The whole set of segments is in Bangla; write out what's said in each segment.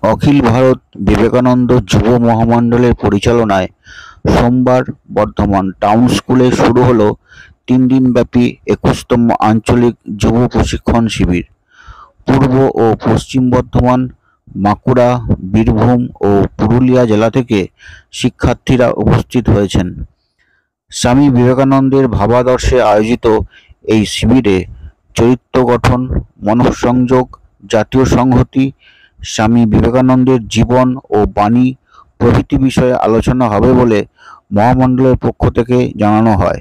অখিল ভারত বিবেকানন্দ যুব মহামণ্ডলের পরিচালনায় সোমবার বর্ধমান টাউন স্কুলে শুরু হলো 3 দিনব্যাপী 21তম আঞ্চলিক যুব প্রশিক্ষণ শিবির। পূর্ব ও পশ্চিম বর্ধমান, বাঁকুড়া, বীরভূম ও পুরুলিয়া জেলা থেকে শিক্ষার্থীরা উপস্থিত হয়েছেন। স্বামী বিবেকানন্দের ভাবাদর্শে আয়োজিত এই শিবিরে চরিত্র গঠন, মনঃসংযোগ, জাতীয় সংহতি, স্বামী বিবেকানন্দের জীবন ও বাণী প্রভৃতি বিষয়ে আলোচনা হবে বলে মহামণ্ডলের পক্ষ থেকে জানানো হয়।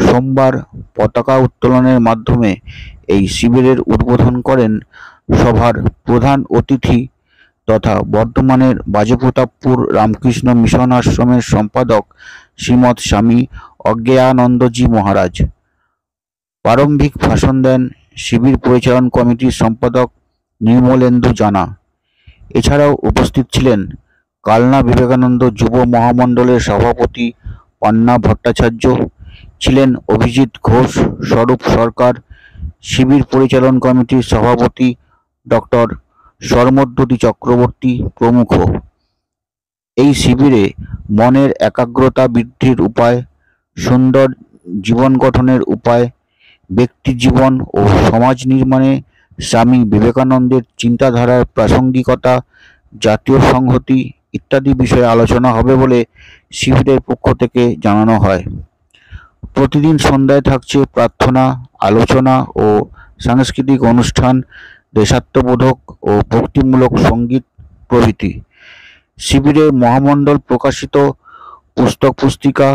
সোমবার পতাকা উত্তোলনের মাধ্যমে এই শিবিরের উদ্বোধন করেন সভার প্রধান অতিথি তথা বর্ধমানের বাজেপ্রতাপপুর রামকৃষ্ণ মিশন আশ্রমের সম্পাদক শ্রীমৎ স্বামী অজ্ঞেয়ানন্দজি মহারাজ। প্রারম্ভিক ভাষণ দেন শিবির পরিচালন কমিটির সম্পাদক নির্মলেন্দু জানা। এছাড়াও উপস্থিত ছিলেন কালনা বিবেকানন্দ যুব মহামণ্ডলের সভাপতি পান্না ভট্টাচার্য, ছিলেন অভিজিৎ ঘোষ, স্বরূপ সরকার, শিবির পরিচালন কমিটির সভাপতি ডক্টর শর্মদ্যুতি চক্রবর্তী প্রমুখ। এই শিবিরে মনের একাগ্রতা বৃদ্ধির উপায়, সুন্দর জীবন গঠনের উপায়, ব্যক্তি জীবন ও সমাজ নির্মাণে স্বামী বিবেকানন্দের চিন্তাধারার প্রাসঙ্গিকতা, জাতীয় সংহতি ইত্যাদি বিষয়ে আলোচনা হবে বলে শিবিরের পক্ষ থেকে জানানো হয়। প্রতিদিন সন্ধ্যায় থাকছে প্রার্থনা, আলোচনা ও সাংস্কৃতিক অনুষ্ঠান, দেশাত্মবোধক ও ভক্তিমূলক সঙ্গীত প্রভৃতি। শিবিরে মহামণ্ডল প্রকাশিত পুস্তক পুস্তিকা,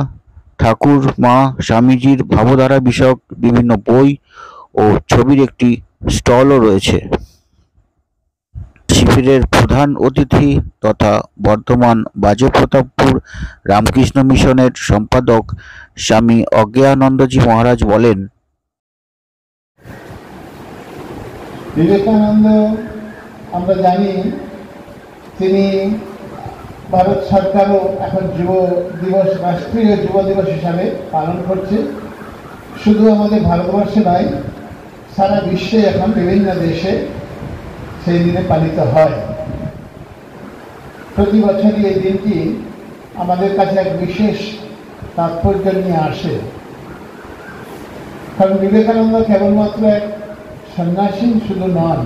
ঠাকুর মা স্বামীজির ভাবধারা বিষয়ক বিভিন্ন বই ও ছবির একটি স্টলও রয়েছে। শিবিরের প্রধান অতিথি তথা বর্ধমান বাজেপ্রতাপপুর রামকৃষ্ণ মিশনের সম্পাদক স্বামী অজ্ঞেয়ানন্দজি মহারাজ বলেন, বিবেকানন্দ আমরা জানি তিনি ভারত সরকারও এখন যুব দিবস, রাষ্ট্রীয় যুব দিবস হিসাবে পালন করছে। শুধু আমাদের ভারতবর্ষে নয়, সারা বিশ্বে এখন বিভিন্ন দেশে সেই দিনে পালিত হয়। প্রতি বছরই এই দিনটি আমাদের কাছে এক বিশেষ তাৎপর্য নিয়ে আসে, কারণ বিবেকানন্দ কেবলমাত্র এক সন্ন্যাসী শুধু নন,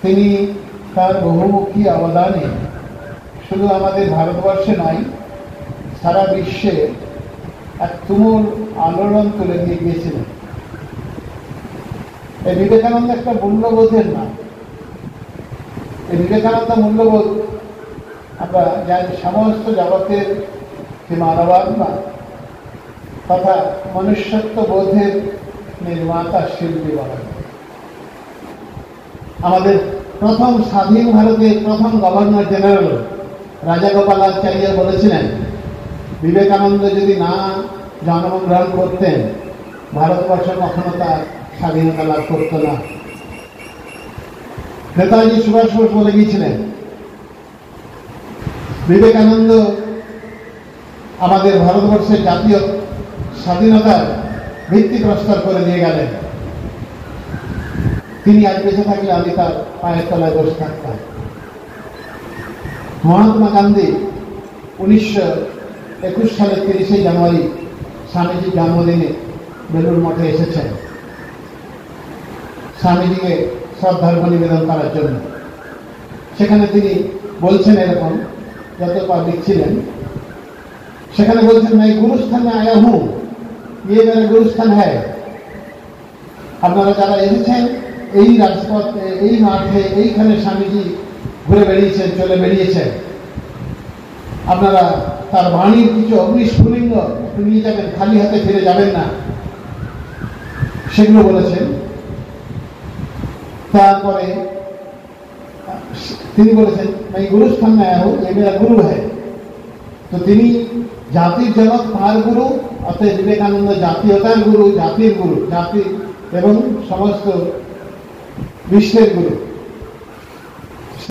তিনি তার বহুমুখী অবদানে শুধু আমাদের ভারতবর্ষে নয়, সারা বিশ্বে এক তুমুল আলোড়ন তুলে দিয়ে গিয়েছিলেন। এই বিবেকানন্দ একটা মূল্যবোধের নাম। এই বিবেকানন্দ মূল্যবোধ আমরা জানি সমস্ত জগতের যে মানবাত্মা তথা মনুষ্যত্ব বোধের নির্মাতা শিল্পী বলা যায়। আমাদের প্রথম স্বাধীন ভারতের প্রথম গভর্নর জেনারেল রাজাগোপালাচার্য বলেছিলেন, বিবেকানন্দ যদি না জন্মগ্রহণ করতেন, ভারতবর্ষ কখনো তার স্বাধীনতা লাভ করত না। নেতাজি সুভাষ বোস বলে গিয়েছিলেন, বিবেকানন্দ আমাদের ভারতবর্ষের জাতীয় স্বাধীনতার ভিত্তি প্রস্তর করে দিয়ে গেলেন। তিনি আজ বেঁচে থাকলে আমি তার পায়ের তলায় বসে থাকতাম। মহাত্মা গান্ধী 1921 সালের 30শে জানুয়ারি স্বামীজির জন্মদিনে বেলুড় মঠে এসেছেন স্বামীজিকে শ্রদ্ধার্ঘ্য নিবেদন করার জন্য। সেখানে তিনি বলছেন এরকম, যত পাবলিক ছিলেন সেখানে বলছেন, मैं गुरुस्थान में आया हूं, ये मेरा गुरुस्थान है। আপনারা যারা এসেছেন এই রাজপথ, এই মাঠে, এইখানে স্বামীজি ঘুরে বেরিয়েছেন, চলে বেরিয়েছেন, আপনারা তার বাণীর কিছু অগ্নিস্ফুলিঙ্গ একটু নিয়ে যাবেন, খালি হাতে ফিরে যাবেন না, সেগুলো বলেছেন। তারপরে তিনি বলেছেন, मैं गुरुस्थान में आया हूं, ये मेरा गुरु है। তো তিনি জাতির জনক, তার গুরু, অর্থাৎ বিবেকানন্দ জাতীয়তার গুরু, জাতির গুরু, জাতি এবং সমস্ত বিশ্বের গুরু।